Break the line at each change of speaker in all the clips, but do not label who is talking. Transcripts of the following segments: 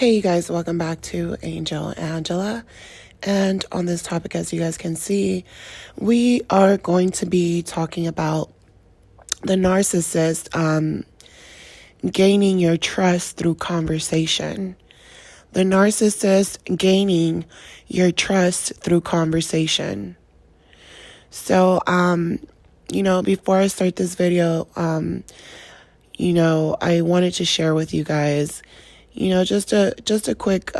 Hey, you guys, welcome back to Angel Angela. And on this topic, as you guys can see, we are going to be talking about the narcissist gaining your trust through conversation. The narcissist gaining your trust through conversation. So, before I start this video, I wanted to share with you guys, just a quick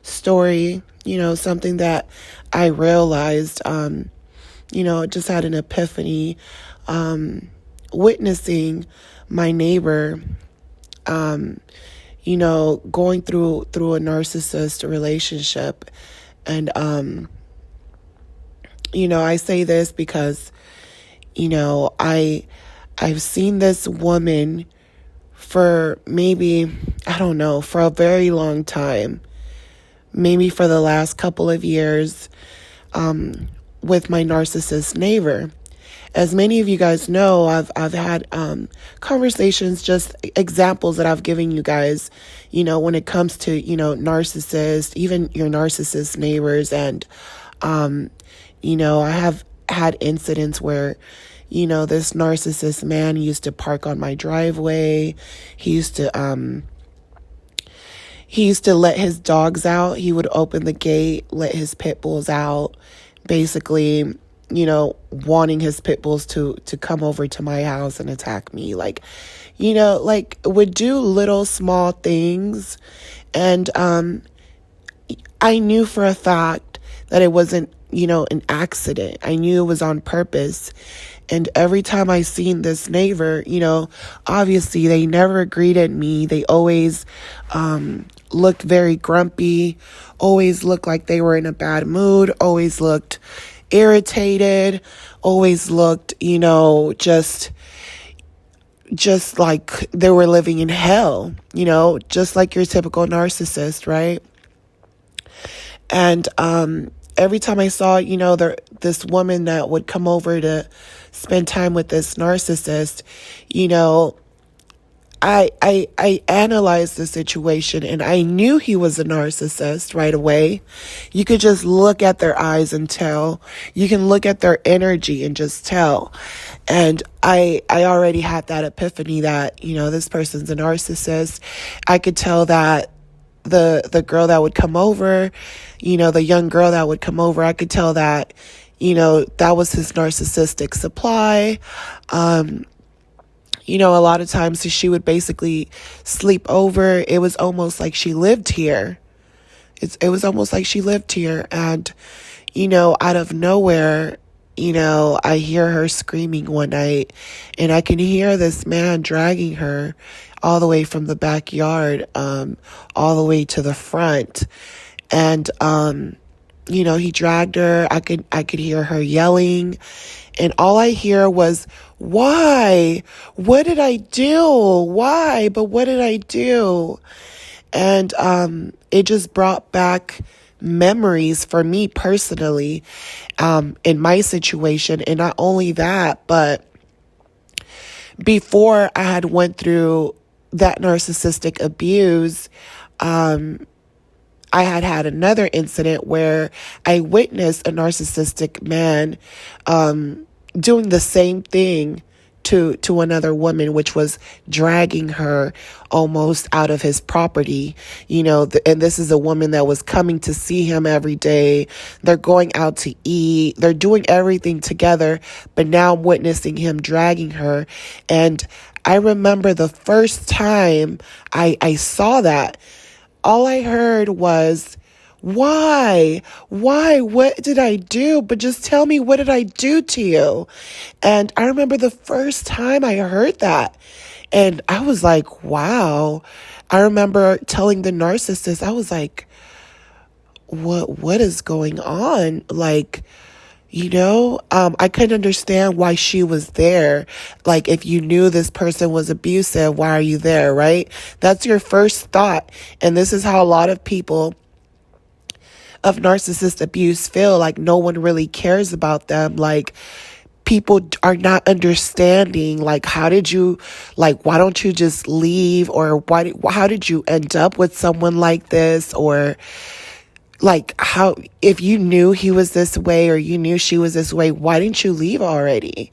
story, something that I realized, just had an epiphany, witnessing my neighbor, going through a narcissist relationship. And, I say this because, I've seen this woman for maybe, for a very long time, maybe for the last couple of years, with my narcissist neighbor. As many of you guys know, I've had conversations, just examples that I've given you guys, when it comes to, narcissists, even your narcissist neighbors. And, I have had incidents where, this narcissist man used to park on my driveway. He used to let his dogs out. He would open the gate, let his pit bulls out, basically, wanting his pit bulls to come over to my house and attack me. Would do little small things. And I knew for a fact that it wasn't, an accident. I knew it was on purpose. And every time I seen this neighbor, obviously they never greeted me. They always looked very grumpy, always looked like they were in a bad mood, always looked irritated, always looked, just like they were living in hell, just like your typical narcissist, right? And every time I saw, this woman that would come over to spend time with this narcissist, I analyzed the situation, and I knew he was a narcissist right away. You could just look at their eyes and tell. You can look at their energy and just tell. And I already had that epiphany that, this person's a narcissist. I could tell that the girl that would come over, the young girl that would come over, I could tell that, that was his narcissistic supply. A lot of times she would basically sleep over. It was almost like she lived here. It was almost like she lived here. And, out of nowhere, I hear her screaming one night, and I can hear this man dragging her all the way from the backyard, all the way to the front. And, he dragged her. I could hear her yelling, and all I hear was, "Why? What did I do? Why? But what did I do?" And, it just brought back memories for me personally, in my situation. And not only that, but before I had went through that narcissistic abuse, I had another incident where I witnessed a narcissistic man doing the same thing to another woman, which was dragging her almost out of his property. And this is a woman that was coming to see him every day. They're going out to eat. They're doing everything together. But now I'm witnessing him dragging her. And I remember the first time I saw that, all I heard was, "Why? Why? What did I do? But just tell me, what did I do to you?" And I remember the first time I heard that, and I was like, wow. I remember telling the narcissist, I was like, what is going on? I couldn't understand why she was there. Like, if you knew this person was abusive, why are you there, right? That's your first thought. And this is how a lot of people of narcissist abuse feel, like no one really cares about them. Like, people are not understanding, like, how did you, like, why don't you just leave? Or how did you end up with someone like this? Or like, how, if you knew he was this way or you knew she was this way, why didn't you leave already?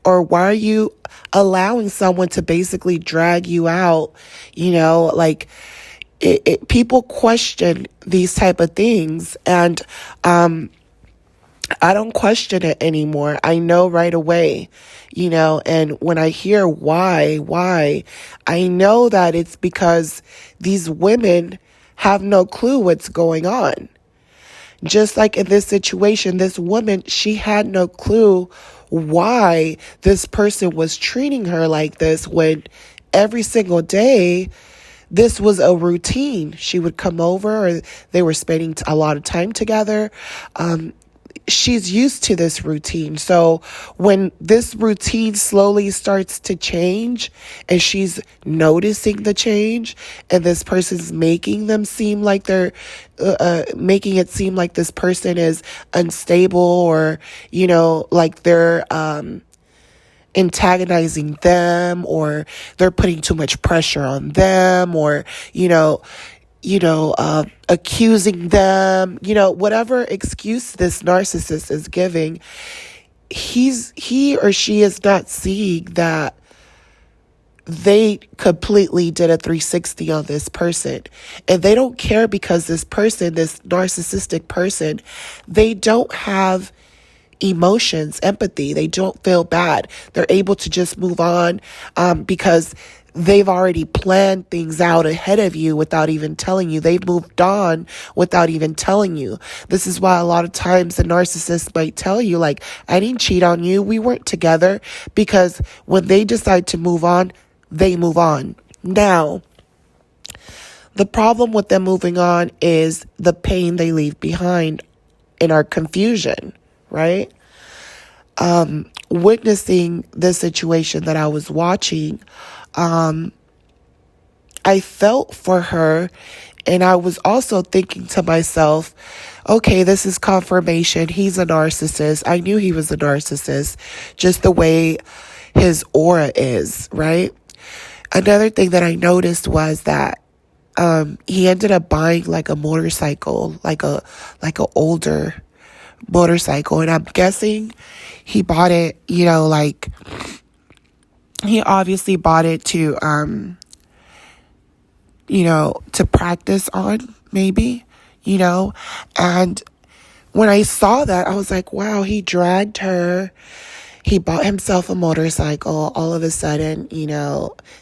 Or why are you allowing someone to basically drag you out? Like, people question these type of things, and I don't question it anymore. I know right away, and when I hear why, I know that it's because these women have no clue what's going on. Just like in this situation, this woman, she had no clue why this person was treating her like this, when every single day this was a routine. She would come over, or they were spending a lot of time together. She's used to this routine. So when this routine slowly starts to change, and she's noticing the change, and this person's making them seem like they're making it seem like this person is unstable, or like they're antagonizing them, or they're putting too much pressure on them, or accusing them, whatever excuse this narcissist is giving, he or she is not seeing that they completely did a 360 on this person. And they don't care, because this person, this narcissistic person, they don't have emotions, empathy. They don't feel bad. They're able to just move on, because they've already planned things out ahead of you without even telling you. They've moved on without even telling you. This is why a lot of times the narcissist might tell you, like, I didn't cheat on you. We weren't together. Because when they decide to move on, they move on. Now, the problem with them moving on is the pain they leave behind in our confusion, right? Witnessing this situation that I was watching, I felt for her, and I was also thinking to myself, okay, this is confirmation. He's a narcissist. I knew he was a narcissist, just the way his aura is, right? Another thing that I noticed was that he ended up buying like a motorcycle, like a older motorcycle, and I'm guessing he bought it, like, he obviously bought it to to practice on, maybe, and when I saw that, I was like, wow, he dragged her. He bought himself a motorcycle. All of a sudden,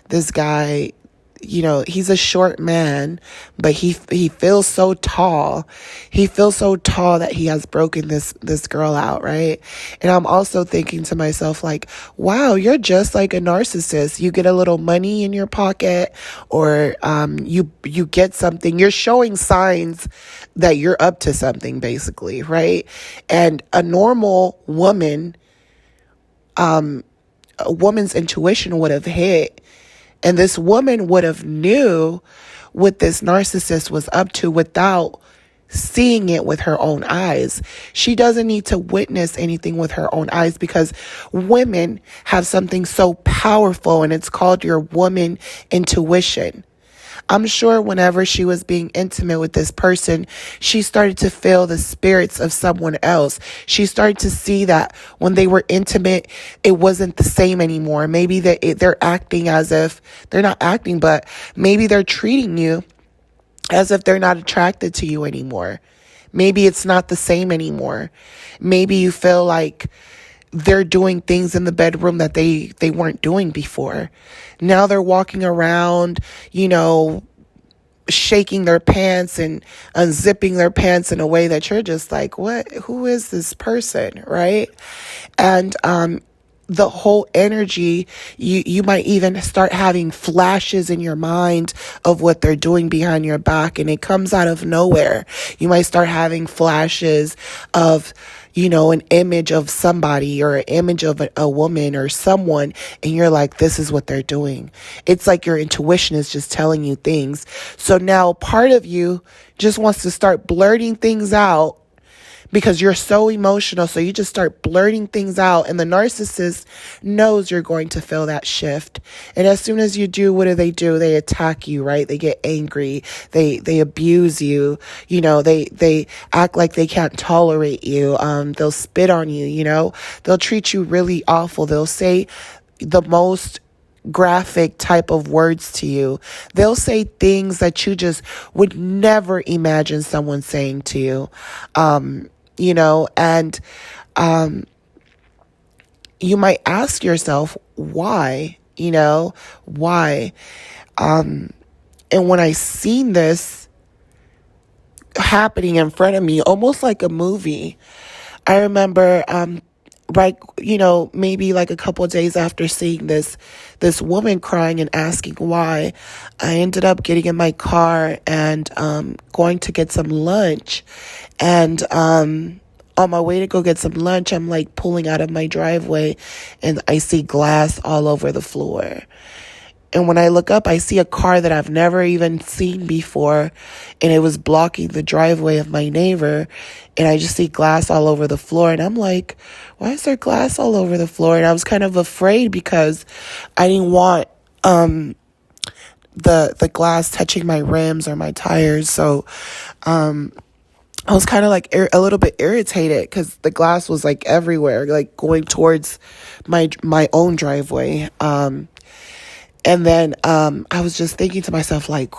this guy, he's a short man, but he feels so tall. He feels so tall that he has broken this girl out, right? And I'm also thinking to myself, like, wow, you're just like a narcissist. You get a little money in your pocket, or you get something. You're showing signs that you're up to something, basically, right? And a normal woman, a woman's intuition would have hit, and this woman would have knew what this narcissist was up to without seeing it with her own eyes. She doesn't need to witness anything with her own eyes, because women have something so powerful, and it's called your woman intuition. I'm sure whenever she was being intimate with this person, she started to feel the spirits of someone else. She started to see that when they were intimate, it wasn't the same anymore. Maybe they're acting as if, they're not acting, but maybe they're treating you as if they're not attracted to you anymore. Maybe it's not the same anymore. Maybe you feel like they're doing things in the bedroom that they weren't doing before. Now they're walking around, shaking their pants and unzipping their pants in a way that you're just like, what? Who is this person, right? And the whole energy, you might even start having flashes in your mind of what they're doing behind your back, and it comes out of nowhere. You might start having flashes of, an image of somebody, or an image of a woman or someone, and you're like, this is what they're doing. It's like your intuition is just telling you things. So now part of you just wants to start blurting things out, because you're so emotional. So you just start blurting things out, and the narcissist knows you're going to feel that shift. And as soon as you do, what do? They attack you, right? They get angry. They abuse you. They act like they can't tolerate you. They'll spit on you, they'll treat you really awful. They'll say the most graphic type of words to you. They'll say things that you just would never imagine someone saying to you. And you might ask yourself, why? Why? And when I seen this happening in front of me, almost like a movie, I remember, maybe like a couple of days after seeing this woman crying and asking why, I ended up getting in my car and going to get some lunch. And on my way to go get some lunch, I'm like pulling out of my driveway and I see glass all over the floor. And when I look up, I see a car that I've never even seen before, and it was blocking the driveway of my neighbor. And I just see glass all over the floor, and I'm like, why is there glass all over the floor? And I was kind of afraid because I didn't want the glass touching my rims or my tires. So I was kind of like a little bit irritated because the glass was like everywhere, like going towards my own driveway. And then I was just thinking to myself, like,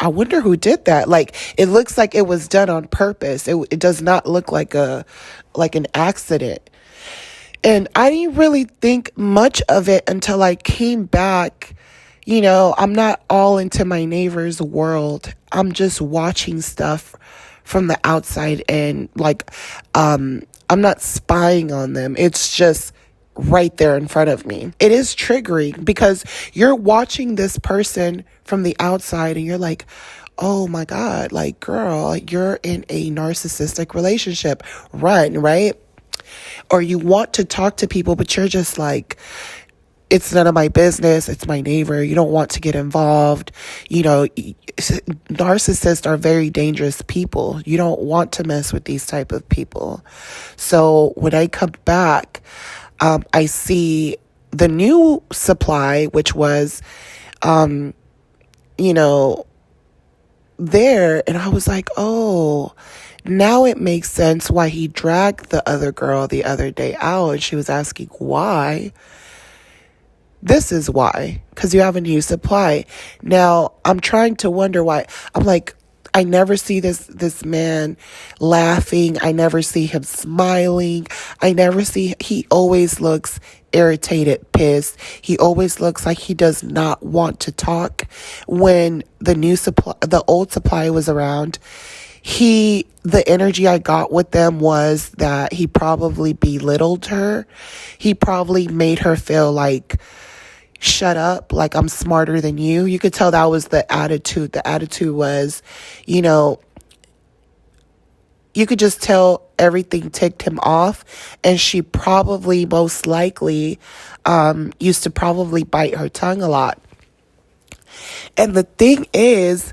I wonder who did that. Like, it looks like it was done on purpose. It does not look like an accident. And I didn't really think much of it until I came back. I'm not all into my neighbor's world. I'm just watching stuff from the outside, and like, I'm not spying on them. It's just right there in front of me. It is triggering because you're watching this person from the outside and you're like, oh my God, like, girl, you're in a narcissistic relationship. Run, right? Or you want to talk to people, but you're just like, it's none of my business. It's my neighbor. You don't want to get involved. Narcissists are very dangerous people. You don't want to mess with these type of people. So when I come back, I see the new supply, which was, there. And I was like, oh, now it makes sense why he dragged the other girl the other day out. And she was asking why. This is why, because you have a new supply. Now, I'm trying to wonder why. I'm like, I never see this man laughing. I never see him smiling. He always looks irritated, pissed. He always looks like he does not want to talk. When the old supply was around, the energy I got with them was that he probably belittled her. He probably made her feel like, shut up, like I'm smarter than you. You could tell that was the attitude. The attitude was, you could just tell everything ticked him off. And she probably, most likely, used to probably bite her tongue a lot. And the thing is,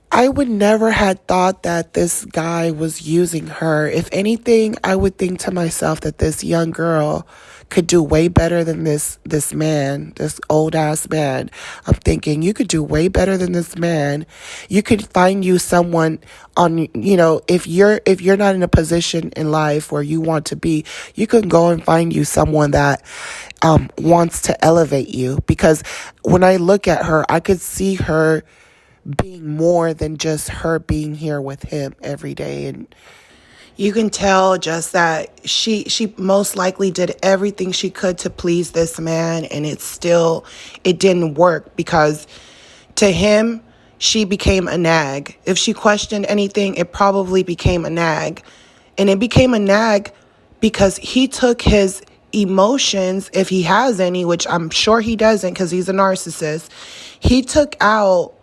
I would never had thought that this guy was using her. If anything, I would think to myself that this young girl could do way better than this man, this old ass man. I'm thinking you could do way better than this man. You could find you someone if you're not in a position in life where you want to be, you can go and find you someone that wants to elevate you. Because when I look at her, I could see her being more than just her being here with him every day. And you can tell just that she most likely did everything she could to please this man, and it didn't work, because to him, she became a nag. If she questioned anything, it probably became a nag. And it became a nag because he took his emotions, if he has any, which I'm sure he doesn't because he's a narcissist, he took out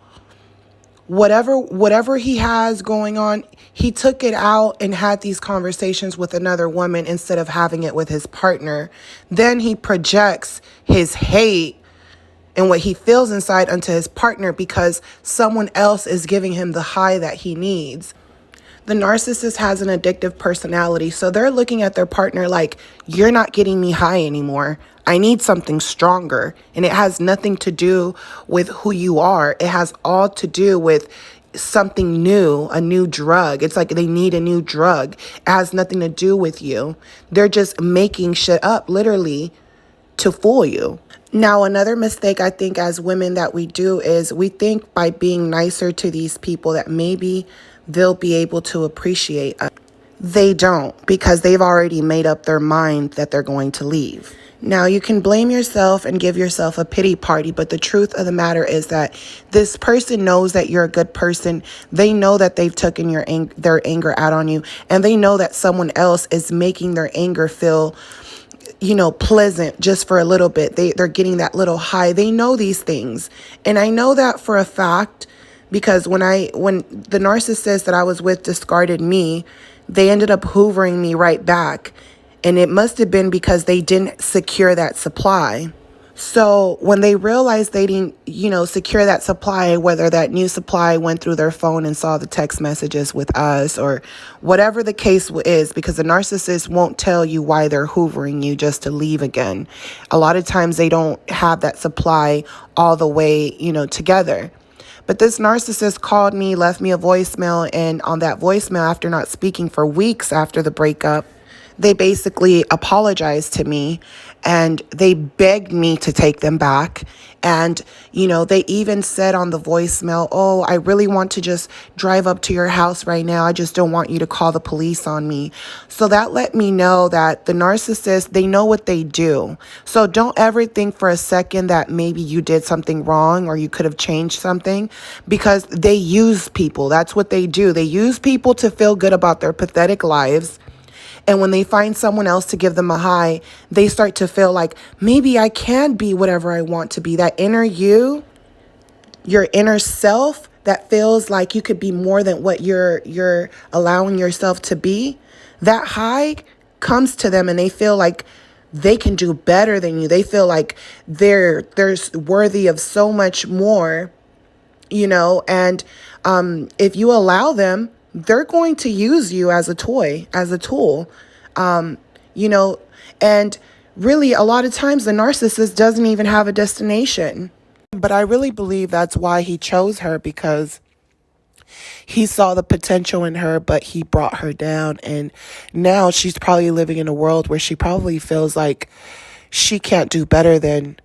whatever he has going on, he took it out and had these conversations with another woman instead of having it with his partner. Then he projects his hate and what he feels inside onto his partner because someone else is giving him the high that he needs. The narcissist has an addictive personality, so they're looking at their partner like, you're not getting me high anymore. I need something stronger. And it has nothing to do with who you are. It has all to do with something new, a new drug. It's like they need a new drug. It has nothing to do with you. They're just making shit up, literally, to fool you. Now, another mistake I think as women that we do is we think by being nicer to these people that maybe they'll be able to appreciate us. They don't, because they've already made up their mind that they're going to leave. Now, you can blame yourself and give yourself a pity party, but the truth of the matter is that this person knows that you're a good person. They know that they've taken their anger out on you, and they know that someone else is making their anger feel pleasant just for a little bit. They're getting that little high. They know these things. And I know that for a fact because when the narcissist that I was with discarded me, they ended up hoovering me right back. And it must have been because they didn't secure that supply. So when they realized they didn't, secure that supply, whether that new supply went through their phone and saw the text messages with us or whatever the case is, because the narcissist won't tell you why they're hoovering you just to leave again. A lot of times they don't have that supply all the way, together. But this narcissist called me, left me a voicemail, and on that voicemail, after not speaking for weeks after the breakup, they basically apologized to me and they begged me to take them back. And, they even said on the voicemail, oh, I really want to just drive up to your house right now. I just don't want you to call the police on me. So that let me know that the narcissist, they know what they do. So don't ever think for a second that maybe you did something wrong or you could have changed something, because they use people. That's what they do. They use people to feel good about their pathetic lives. And when they find someone else to give them a high, they start to feel like, maybe I can be whatever I want to be. That inner you, your inner self, that feels like you could be more than what you're allowing yourself to be. That high comes to them and they feel like they can do better than you. They feel like they're worthy of so much more, and if you allow them, they're going to use you as a toy, as a tool, and really a lot of times the narcissist doesn't even have a destination. But I really believe that's why he chose her, because he saw the potential in her, but he brought her down. And now she's probably living in a world where she probably feels like she can't do better than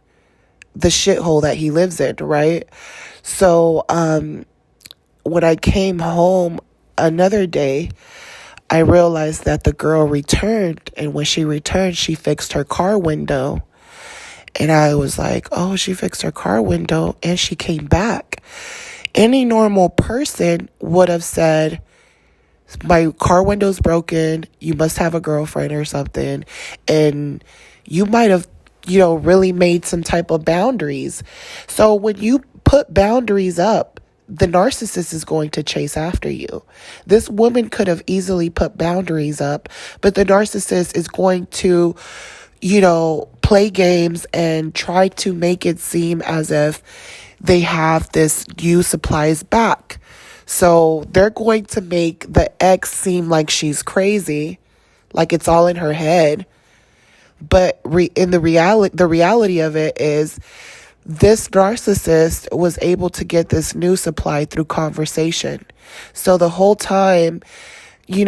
the shithole that he lives in, right? So when I came home another day, I realized that the girl returned, and when she returned, she fixed her car window. And I was like, oh, she fixed her car window and she came back. Any normal person would have said, my car window's broken, you must have a girlfriend or something. And you might have, really made some type of boundaries. So when you put boundaries up, the narcissist is going to chase after you. This woman could have easily put boundaries up, but the narcissist is going to, play games and try to make it seem as if they have this new supplies back. So they're going to make the ex seem like she's crazy, like it's all in her head. But the reality of it is, this narcissist was able to get this new supply through conversation. So the whole time, he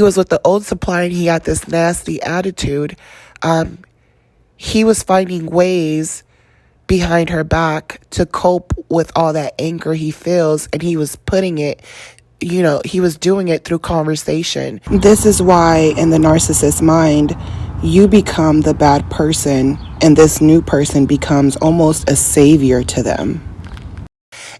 was with the old supply and he had this nasty attitude. He was finding ways behind her back to cope with all that anger he feels, and he was putting it, he was doing it through conversation. This is why in the narcissist's mind, you become the bad person and this new person becomes almost a savior to them.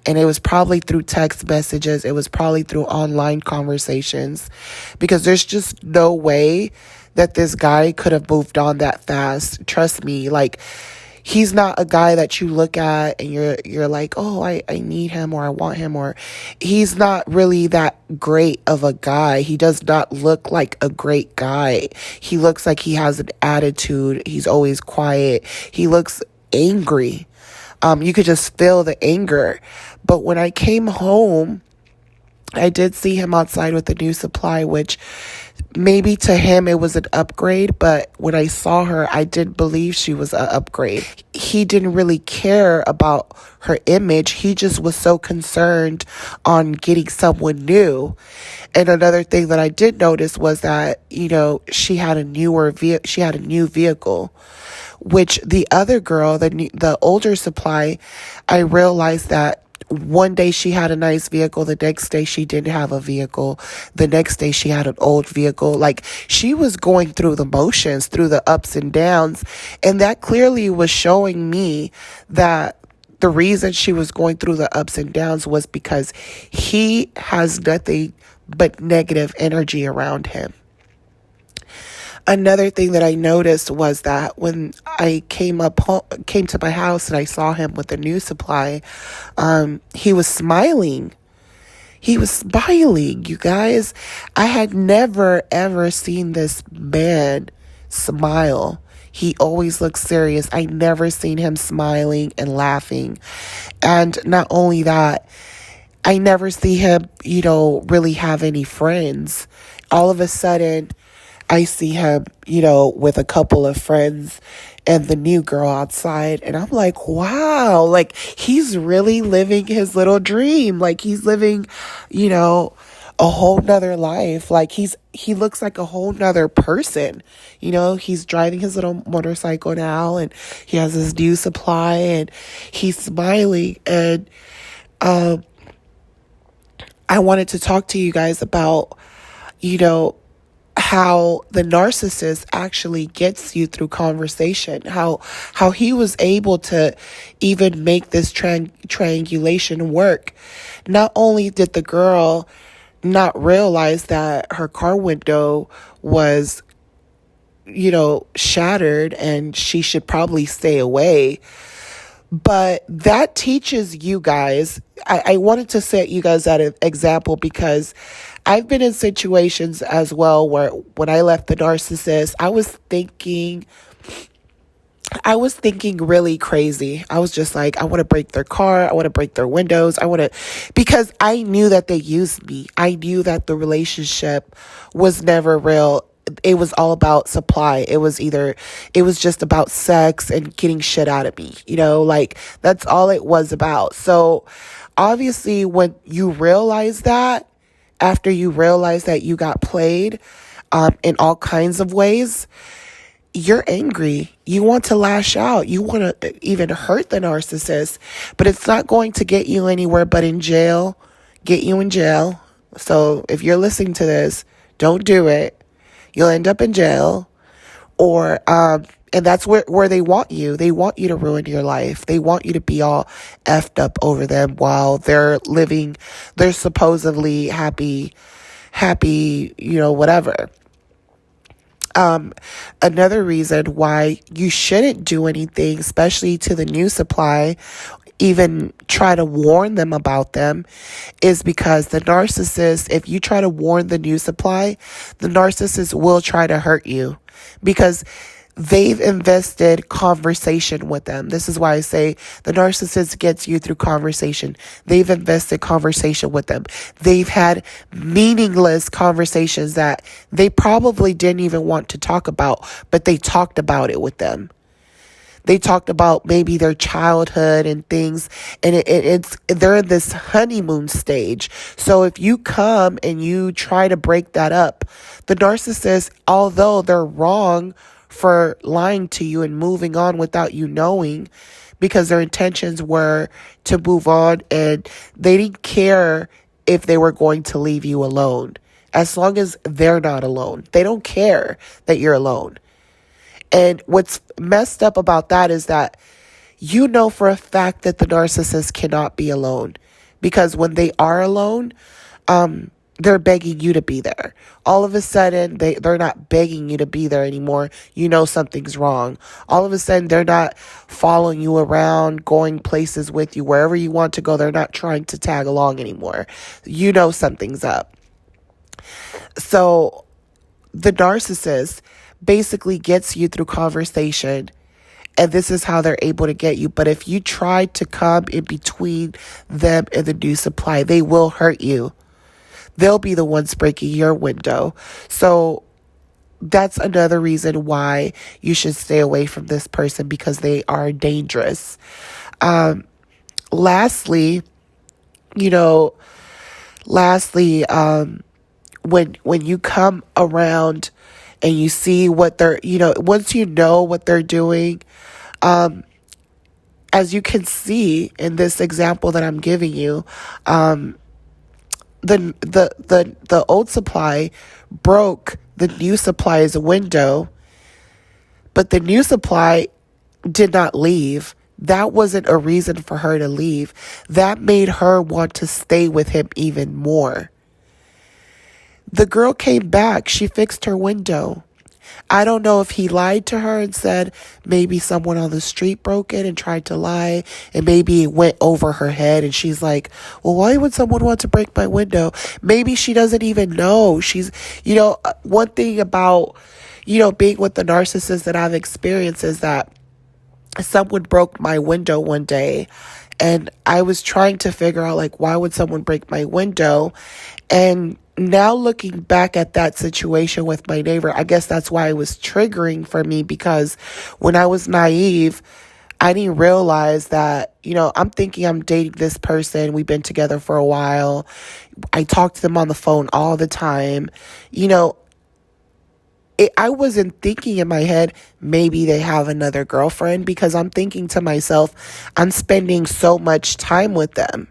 And it was probably through text messages. It was probably through online conversations, because there's just no way that this guy could have moved on that fast. Trust me, he's not a guy that you look at and you're like, oh, I need him or I want him, or he's not really that great of a guy. He does not look like a great guy. He looks like he has an attitude. He's always quiet. He looks angry. You could just feel the anger. But when I came home, I did see him outside with the new supply, which maybe to him it was an upgrade, but when I saw her, I didn't believe she was an upgrade. He didn't really care about her image. He just was so concerned on getting someone new. And another thing that I did notice was that, she had a new vehicle, which the other girl, the older supply, I realized that one day she had a nice vehicle. The next day she didn't have a vehicle. The next day she had an old vehicle. Like, she was going through the motions, through the ups and downs. And that clearly was showing me that the reason she was going through the ups and downs was because he has nothing but negative energy around him. Another thing that I noticed was that when I came to my house and I saw him with the new supply, he was smiling. He was smiling, you guys. I had never, ever seen this man smile. He always looks serious. I never seen him smiling and laughing. And not only that, I never see him, really have any friends. All of a sudden, I see him, with a couple of friends and the new girl outside. And I'm like, wow, like, he's really living his little dream. Like, he's living, a whole nother life. Like, he looks like a whole nother person. He's driving his little motorcycle now, and he has his new supply, and he's smiling. And I wanted to talk to you guys about, how the narcissist actually gets you through conversation, how he was able to even make this triangulation work. Not only did the girl not realize that her car window was, shattered and she should probably stay away, but that teaches you guys. I wanted to set you guys that example because I've been in situations as well where when I left the narcissist, I was thinking really crazy. I was just like, I want to break their car. I want to break their windows. Because I knew that they used me. I knew that the relationship was never real. It was all about supply. It was just about sex and getting shit out of me. Like, that's all it was about. So obviously when you realize that, after you realize that you got played in all kinds of ways, you're angry. You want to lash out. You want to even hurt the narcissist, but it's not going to get you anywhere but get you in jail. So if you're listening to this, don't do it. You'll end up in jail, and that's where they want you. They want you to ruin your life. They want you to be all effed up over them while they're living, they're supposedly happy, whatever. Another reason why you shouldn't do anything, especially to the new supply, even try to warn them about them, is because the narcissist, if you try to warn the new supply, the narcissist will try to hurt you because they've invested conversation with them. This is why I say the narcissist gets you through conversation. They've invested conversation with them. They've had meaningless conversations that they probably didn't even want to talk about, but they talked about it with them. They talked about maybe their childhood and things, and they're in this honeymoon stage. So if you come and you try to break that up, the narcissist, although they're wrong for lying to you and moving on without you knowing, because their intentions were to move on and they didn't care if they were going to leave you alone. As long as they're not alone, they don't care that you're alone. And what's messed up about that is that you know for a fact that the narcissist cannot be alone, because when they are alone, they're begging you to be there. All of a sudden, they're not begging you to be there anymore. You know something's wrong. All of a sudden, they're not following you around, going places with you, wherever you want to go. They're not trying to tag along anymore. You know something's up. So the narcissist basically gets you through conversation, and this is how they're able to get you. But if you try to come in between them and the new supply, they will hurt you. they'll be the ones breaking your window. So that's another reason why you should stay away from this person, because they are dangerous. Lastly, you know, lastly, when you come around and you see what they're, once you know what they're doing, as you can see in this example that I'm giving you, the old supply broke the new supply's window, but the new supply did not leave. That wasn't a reason for her to leave. That made her want to stay with him even more. The girl came back. She fixed her window. I don't know if he lied to her and said maybe someone on the street broke it and tried to lie, and maybe it went over her head and she's like, well, why would someone want to break my window? Maybe she doesn't even know. She's, one thing about, being with the narcissist that I've experienced is that someone broke my window one day, and I was trying to figure out, like, why would someone break my window? And now looking back at that situation with my neighbor, I guess that's why it was triggering for me, because when I was naive, I didn't realize that, I'm thinking I'm dating this person. We've been together for a while. I talk to them on the phone all the time. I wasn't thinking in my head, maybe they have another girlfriend, because I'm thinking to myself, I'm spending so much time with them.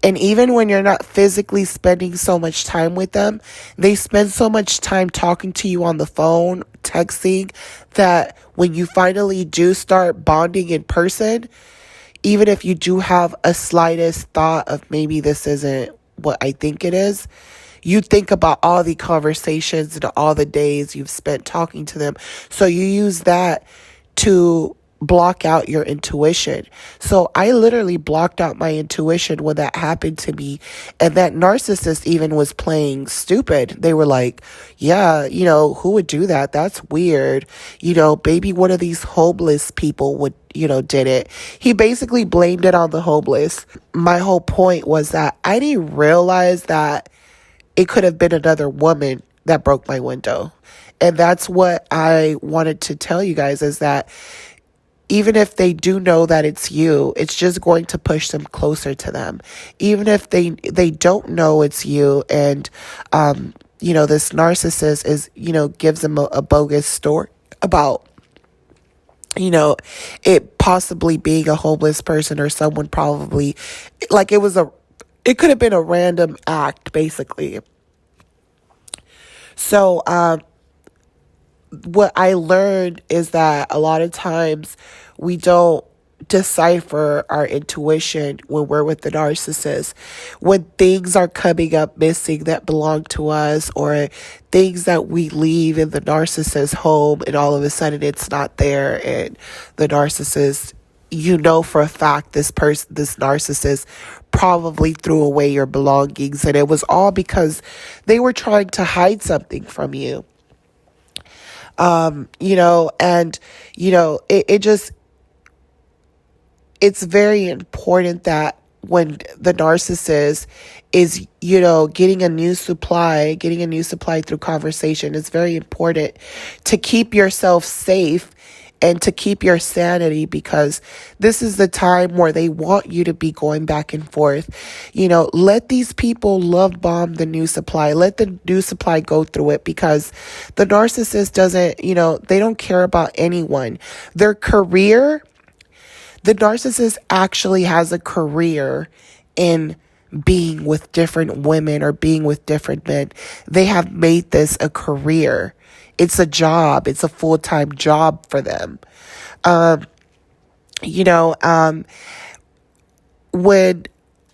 And even when you're not physically spending so much time with them, they spend so much time talking to you on the phone, texting, that when you finally do start bonding in person, even if you do have a slightest thought of maybe this isn't what I think it is, you think about all the conversations and all the days you've spent talking to them. So you use that to block out your intuition. So I literally blocked out my intuition when that happened to me. And that narcissist even was playing stupid. They were like, yeah, who would do that? That's weird. Maybe one of these homeless people would, did it. He basically blamed it on the homeless. My whole point was that I didn't realize that it could have been another woman that broke my window. And that's what I wanted to tell you guys, is that even if they do know that it's you, it's just going to push them closer to them. Even if they don't know it's you, and, this narcissist is, gives them a bogus story about, it possibly being a homeless person or someone probably, like, it could have been a random act, basically. So, what I learned is that a lot of times we don't decipher our intuition when we're with the narcissist. When things are coming up missing that belong to us, or things that we leave in the narcissist's home and all of a sudden it's not there, and the narcissist, for a fact this narcissist probably threw away your belongings, and it was all because they were trying to hide something from you. It's very important that when the narcissist is, getting a new supply through conversation, it's very important to keep yourself safe and to keep your sanity, because this is the time where they want you to be going back and forth. Let these people love bomb the new supply. Let the new supply go through it, because the narcissist doesn't, they don't care about anyone. Their career, the narcissist actually has a career in being with different women or being with different men. They have made this a career. It's a job. It's a full-time job for them. When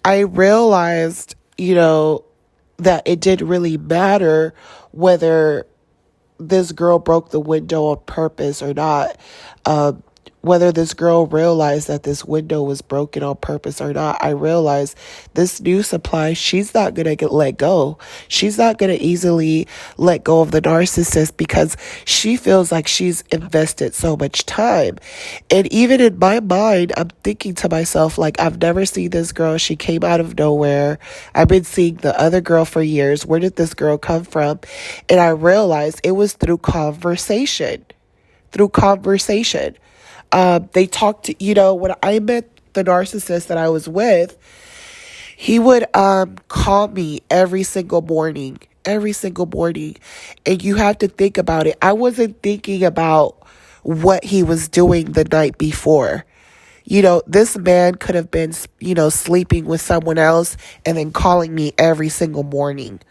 I realized, that it didn't really matter whether this girl broke the window on purpose or not, whether this girl realized that this window was broken on purpose or not, I realized this new supply, she's not going to get let go. She's not going to easily let go of the narcissist because she feels like she's invested so much time. And even in my mind, I'm thinking to myself, like, I've never seen this girl. She came out of nowhere. I've been seeing the other girl for years. Where did this girl come from? And I realized it was through conversation. Through conversation. They talked to, when I met the narcissist that I was with, he would call me every single morning. And you have to think about it. I wasn't thinking about what he was doing the night before. This man could have been, sleeping with someone else and then calling me every single morning.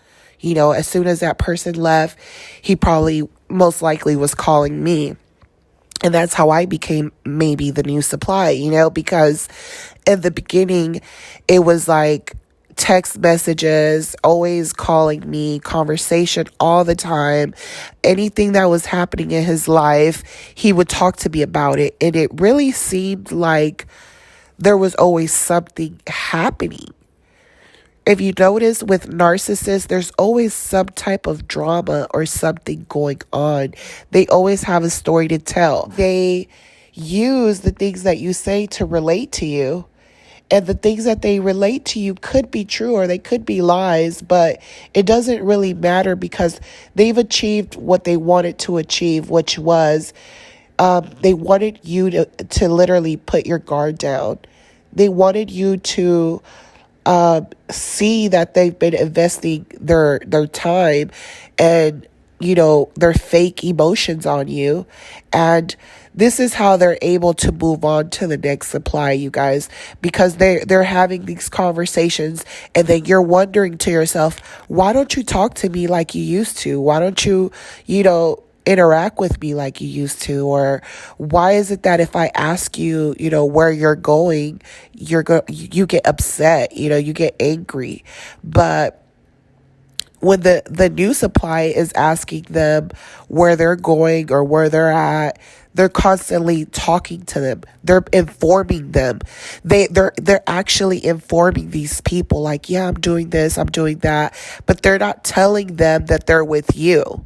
As soon as that person left, he probably most likely was calling me. And that's how I became maybe the new supply, because in the beginning, it was like text messages, always calling me, conversation all the time. Anything that was happening in his life, he would talk to me about it. And it really seemed like there was always something happening. If you notice with narcissists, there's always some type of drama or something going on. They always have a story to tell. They use the things that you say to relate to you. And the things that they relate to you could be true or they could be lies, but it doesn't really matter because they've achieved what they wanted to achieve, which was they wanted you to literally put your guard down. They wanted you to see that they've been investing their time and, their fake emotions on you. And this is how they're able to move on to the next supply, you guys, because they're having these conversations and then you're wondering to yourself, why don't you talk to me like you used to? Why don't you, interact with me like you used to? Or why is it that if I ask you, where you're going, you get upset, you get angry? But when the new supply is asking them where they're going or where they're at, they're constantly talking to them. They're informing them. They're actually informing these people like, yeah, I'm doing this, I'm doing that, but they're not telling them that they're with you.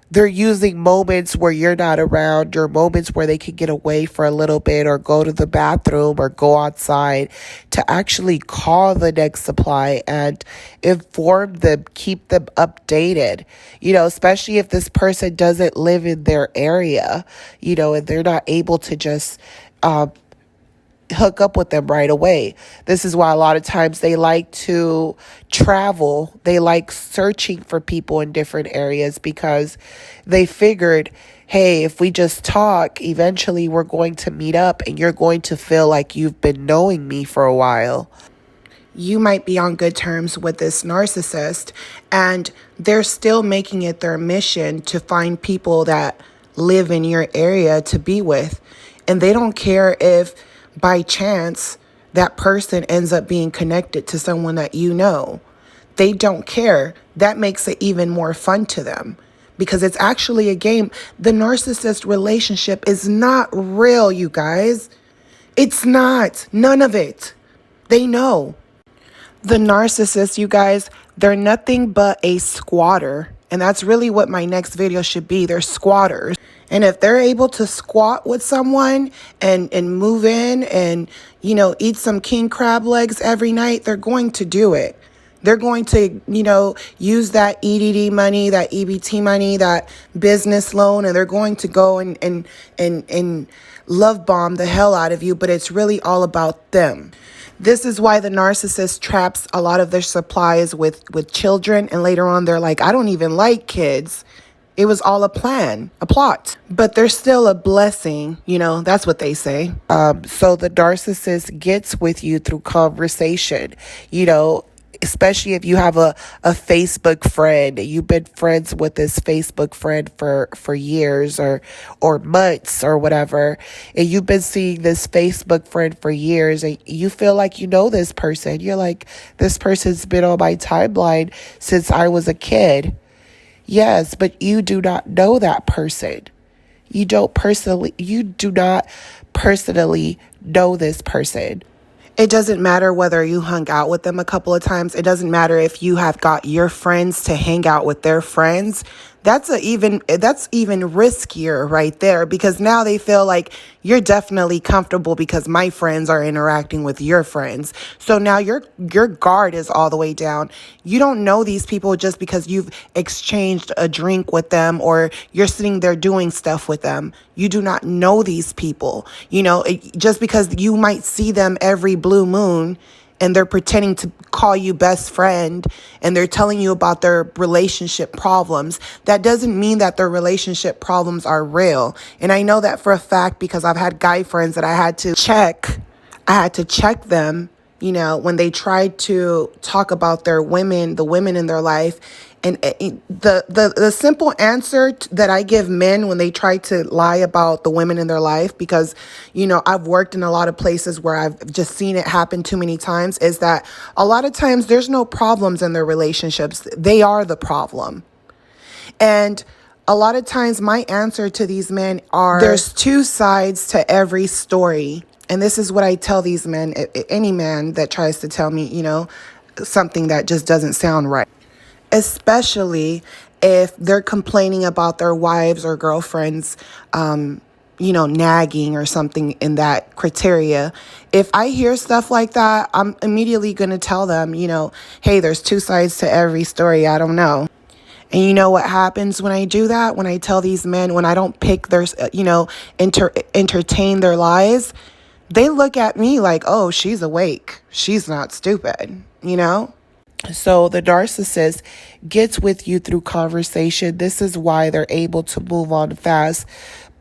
They're using moments where you're not around or moments where they can get away for a little bit or go to the bathroom or go outside to actually call the next supply and inform them, keep them updated, especially if this person doesn't live in their area, and they're not able to just hook up with them right away. This is why a lot of times they like to travel. They like searching for people in different areas because they figured, hey, if we just talk, eventually we're going to meet up and you're going to feel like you've been knowing me for a while. You might be on good terms with this narcissist and they're still making it their mission to find people that live in your area to be with. And they don't care if by chance that person ends up being connected to someone that you know. They don't care. That makes it even more fun to them because it's actually a game. The narcissist relationship is not real, you guys. It's not. None of it. They know. The narcissist, you guys, they're nothing but a squatter. And that's really what my next video should be. They're squatters. And if they're able to squat with someone and move in and, eat some king crab legs every night, they're going to do it. They're going to, use that EDD money, that EBT money, that business loan, and they're going to go and love bomb the hell out of you. But it's really all about them. This is why the narcissist traps a lot of their supplies with children. And later on, they're like, I don't even like kids. It was all a plan, a plot, but they're still a blessing. That's what they say. So the narcissist gets with you through conversation, especially if you have a Facebook friend, you've been friends with this Facebook friend for years or months or whatever, and you've been seeing this Facebook friend for years and you feel like you know this person. You're like, this person's been on my timeline since I was a kid. Yes, but you do not know that person. You do not personally know this person. It doesn't matter whether you hung out with them a couple of times. It doesn't matter if you have got your friends to hang out with their friends. That's even riskier right there, because now they feel like you're definitely comfortable because my friends are interacting with your friends. So now your guard is all the way down. You don't know these people just because you've exchanged a drink with them or you're sitting there doing stuff with them. You do not know these people. Just because you might see them every blue moon and they're pretending to call you best friend and they're telling you about their relationship problems, that doesn't mean that their relationship problems are real. And I know that for a fact because I've had guy friends that I had to check. I had to check them, when they tried to talk about the women in their life. And the simple answer that I give men when they try to lie about the women in their life, because, I've worked in a lot of places where I've just seen it happen too many times, is that a lot of times there's no problems in their relationships. They are the problem. And a lot of times my answer to these men are, there's two sides to every story. And this is what I tell these men, any man that tries to tell me, something that just doesn't sound right. Especially if they're complaining about their wives or girlfriends, nagging or something in that criteria. If I hear stuff like that, I'm immediately going to tell them, hey, there's two sides to every story. I don't know. And you know what happens when I do that? When I tell these men, when I don't pick their, entertain their lies, they look at me like, oh, she's awake. She's not stupid, So the narcissist gets with you through conversation. This is why they're able to move on fast.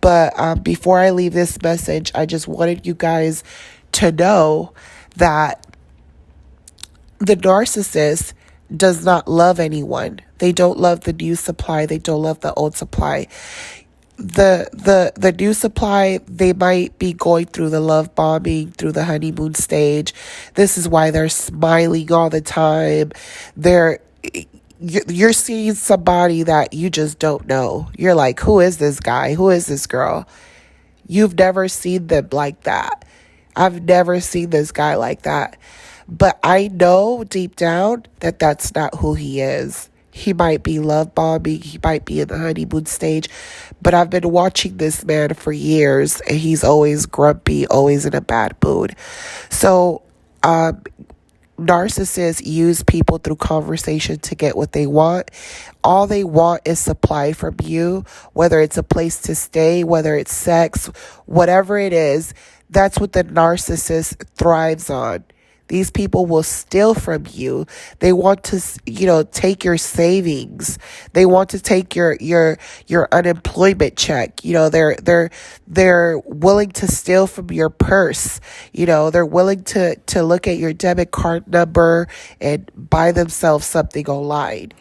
But before I leave this message, I just wanted you guys to know that the narcissist does not love anyone. They don't love the new supply. They don't love the old supply. The new supply, they might be going through the love bombing, through the honeymoon stage. This is why they're smiling all the time. You're seeing somebody that you just don't know. You're like, who is this guy? Who is this girl? You've never seen them like that. I've never seen this guy like that. But I know deep down that that's not who he is. He might be love bombing. He might be in the honeymoon stage. But I've been watching this man for years, and he's always grumpy, always in a bad mood. So, narcissists use people through conversation to get what they want. All they want is supply from you, whether it's a place to stay, whether it's sex, whatever it is. That's what the narcissist thrives on. These people will steal from you. They want to, take your savings. They want to take your unemployment check. They're willing to steal from your purse. They're willing to look at your debit card number and buy themselves something online.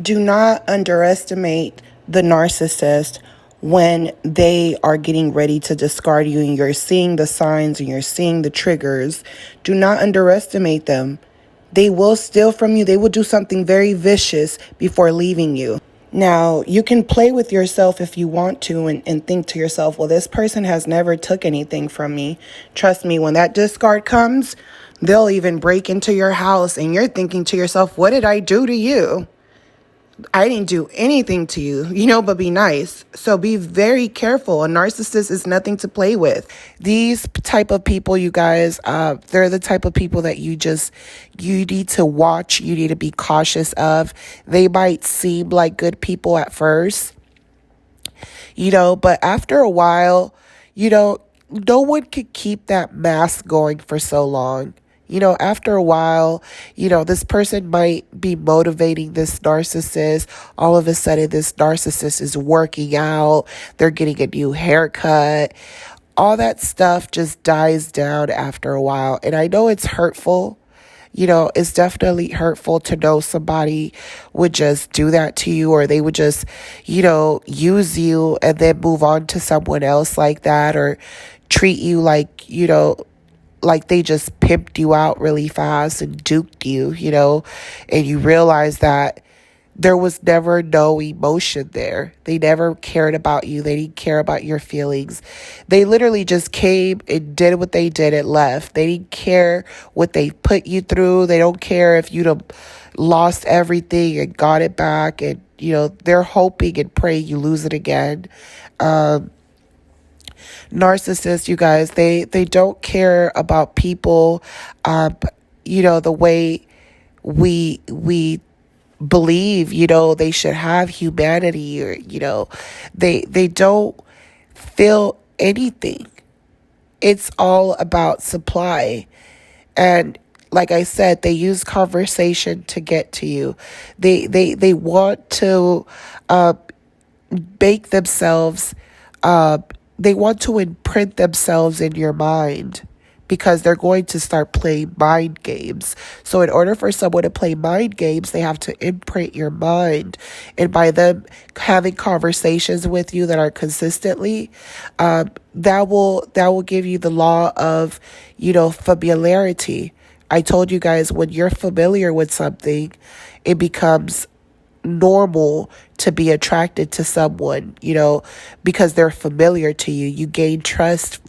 Do not underestimate the narcissist when they are getting ready to discard you and you're seeing the signs and you're seeing the triggers. Do not underestimate them. They will steal from you. They will do something very vicious before leaving you. Now, you can play with yourself if you want to and think to yourself, well, this person has never took anything from me. Trust me, when that discard comes, they'll even break into your house and you're thinking to yourself, what did I do to you? I didn't do anything to you, but be nice. So be very careful. A narcissist is nothing to play with. These type of people, you guys, they're the type of people that you need to watch. You need to be cautious of. They might seem like good people at first, but after a while, no one could keep that mask going for so long. After a while, this person might be motivating this narcissist. All of a sudden, this narcissist is working out. They're getting a new haircut. All that stuff just dies down after a while. And I know it's hurtful. It's definitely hurtful to know somebody would just do that to you, or they would just, use you and then move on to someone else like that, or treat you like, like they just pimped you out really fast and duped you, and you realize that There was never no emotion there. They never cared about you. They didn't care about your feelings. They literally just came and did what they did and left. They didn't care what they put you through. They don't care if you'd have lost everything and got it back. And, they're hoping and praying you lose it again. Narcissists, you guys, they don't care about people, the way we believe, they should have humanity, or, they don't feel anything. It's all about supply. And like I said, they use conversation to get to you. They want to make themselves, they want to imprint themselves in your mind, because they're going to start playing mind games. So in order for someone to play mind games, they have to imprint your mind. And by them having conversations with you that are consistently, that will give you the law of, familiarity. I told you guys, when you're familiar with something, it becomes normal to be attracted to someone, because they're familiar to you. You gain trust,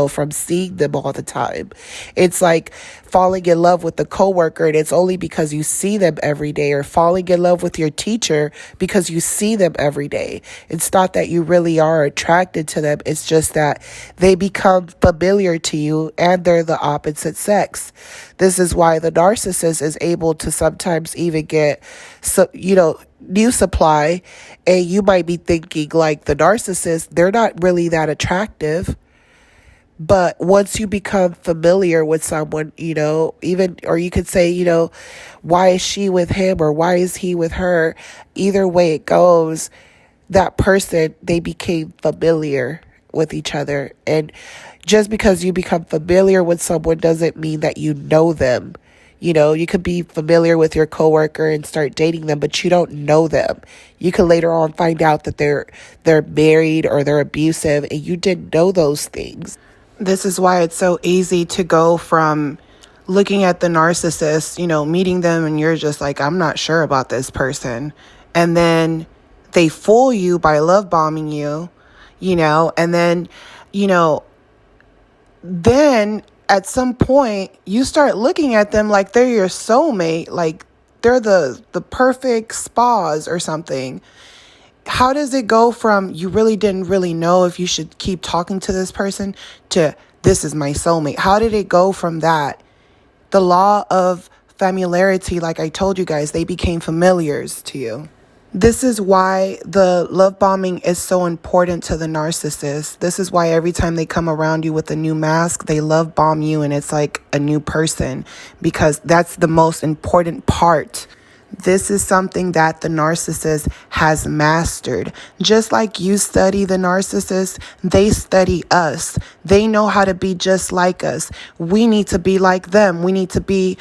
from seeing them all the time. It's like falling in love with a coworker, and it's only because you see them every day, or falling in love with your teacher because you see them every day. It's not that you really are attracted to them. It's just that they become familiar to you, and they're the opposite sex. This is why the narcissist is able to sometimes even get, new supply, and you might be thinking like the narcissist, they're not really that attractive. But once you become familiar with someone, or you could say, why is she with him, or why is he with her? Either way it goes, that person, they became familiar with each other. And just because you become familiar with someone doesn't mean that you know them. You could be familiar with your coworker and start dating them, but you don't know them. You could later on find out that they're married or they're abusive, and you didn't know those things. This is why it's so easy to go from looking at the narcissist, meeting them, and you're just like, I'm not sure about this person. And then they fool you by love bombing you, and then, then at some point you start looking at them like they're your soulmate, like they're the perfect spouse or something. How does it go from you really didn't really know if you should keep talking to this person to this is my soulmate? How did it go from that? The law of familiarity, like I told you guys, they became familiars to you. This is why the love bombing is so important to the narcissist. This is why every time they come around you with a new mask, they love bomb you, and it's like a new person, because that's the most important part. This is something that the narcissist has mastered. Just like you study the narcissist, they study us. They know how to be just like us. We need to be like them. We need to be,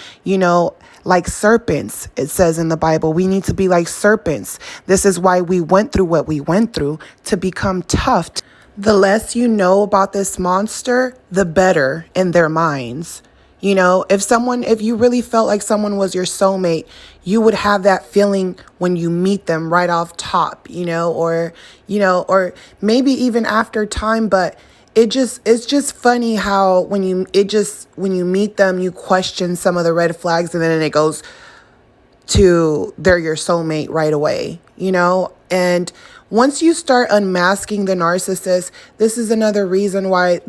like serpents. It says in the Bible, we need to be like serpents. This is why we went through what we went through, to become tough. The less you know about this monster, the better in their minds. If you really felt like someone was your soulmate, you would have that feeling when you meet them right off top, or maybe even after time. But it's just funny how when you meet them, you question some of the red flags, and then it goes to they're your soulmate right away, and once you start unmasking the narcissist, this is another reason why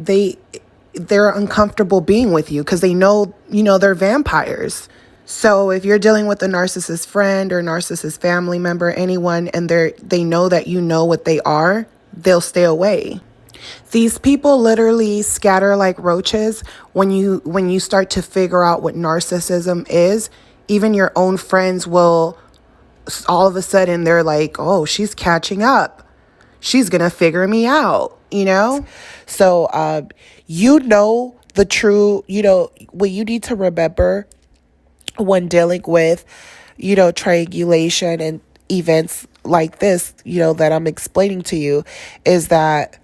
they're uncomfortable being with you, because they know, they're vampires. So if you're dealing with a narcissist friend or narcissist family member, anyone, and they know that you know what they are, they'll stay away. These people literally scatter like roaches when you start to figure out what narcissism is. Even your own friends will, all of a sudden, they're like, oh, she's catching up. She's going to figure me out, So, the true, what you need to remember when dealing with, triangulation and events like this, that I'm explaining to you, is that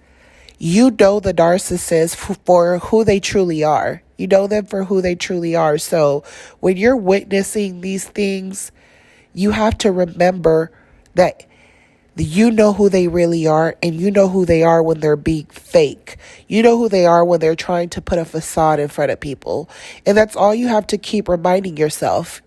the narcissist for who they truly are. You know them for who they truly are. So when you're witnessing these things, you have to remember that you know who they really are, and you know who they are when they're being fake. You know who they are when they're trying to put a facade in front of people. And that's all you have to keep reminding yourself,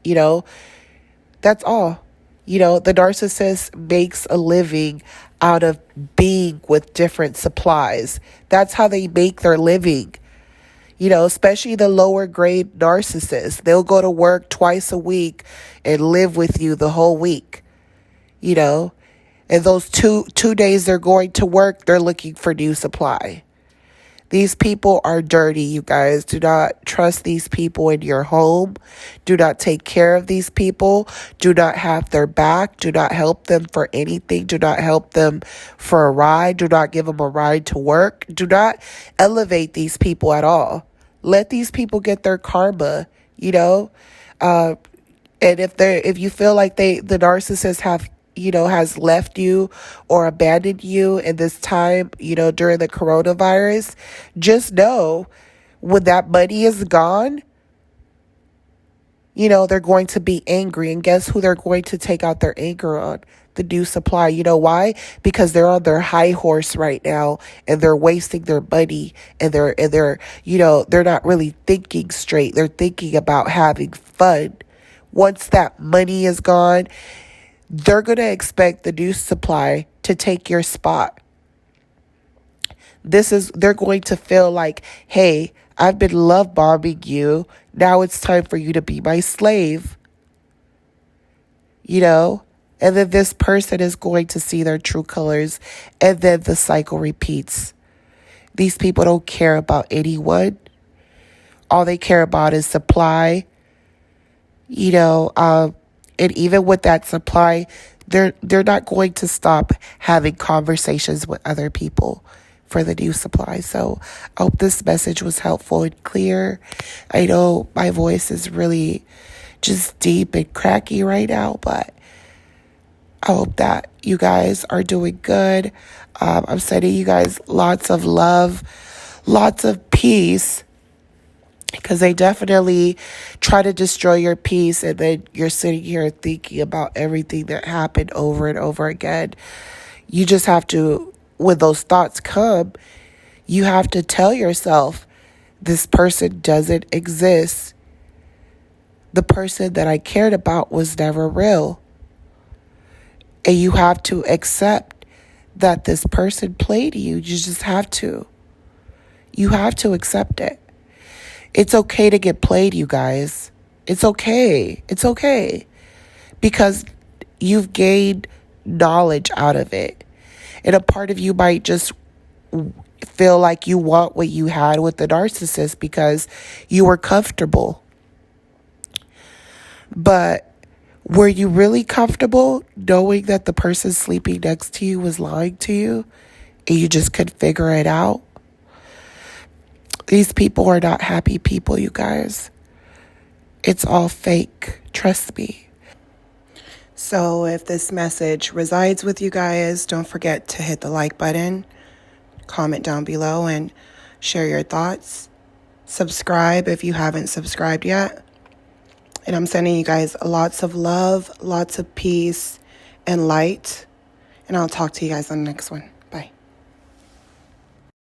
That's all. The narcissist makes a living out of being with different supplies. That's how they make their living. Especially the lower grade narcissists. They'll go to work twice a week and live with you the whole week. And those two days they're going to work, they're looking for new supply. These people are dirty, you guys. Do not trust these people in your home. Do not take care of these people. Do not have their back. Do not help them for anything. Do not help them for a ride. Do not give them a ride to work. Do not elevate these people at all. Let these people get their karma, And if you feel like the narcissist has left you or abandoned you in this time, during the coronavirus, just know when that money is gone, they're going to be angry. And guess who they're going to take out their anger on? The new supply. You know why? Because they're on their high horse right now and they're wasting their money and they're not really thinking straight. They're thinking about having fun. Once that money is gone, they're going to expect the new supply to take your spot. They're going to feel like, hey, I've been love bombing you. Now it's time for you to be my slave. And then this person is going to see their true colors. And then the cycle repeats. These people don't care about anyone. All they care about is supply. And even with that supply, they're not going to stop having conversations with other people for the new supply. So I hope this message was helpful and clear. I know my voice is really just deep and cracky right now, but I hope that you guys are doing good. I'm sending you guys lots of love, lots of peace. Because they definitely try to destroy your peace, and then you're sitting here thinking about everything that happened over and over again. You just have to, when those thoughts come, you have to tell yourself, this person doesn't exist. The person that I cared about was never real. And you have to accept that this person played you. You just have to. You have to accept it. It's okay to get played, you guys. It's okay. It's okay. Because you've gained knowledge out of it. And a part of you might just feel like you want what you had with the narcissist because you were comfortable. But were you really comfortable knowing that the person sleeping next to you was lying to you and you just couldn't figure it out? These people are not happy people, you guys. It's all fake. Trust me. So if this message resides with you guys, don't forget to hit the like button, comment down below, and share your thoughts. Subscribe if you haven't subscribed yet. And I'm sending you guys lots of love, lots of peace, and light. And I'll talk to you guys on the next one.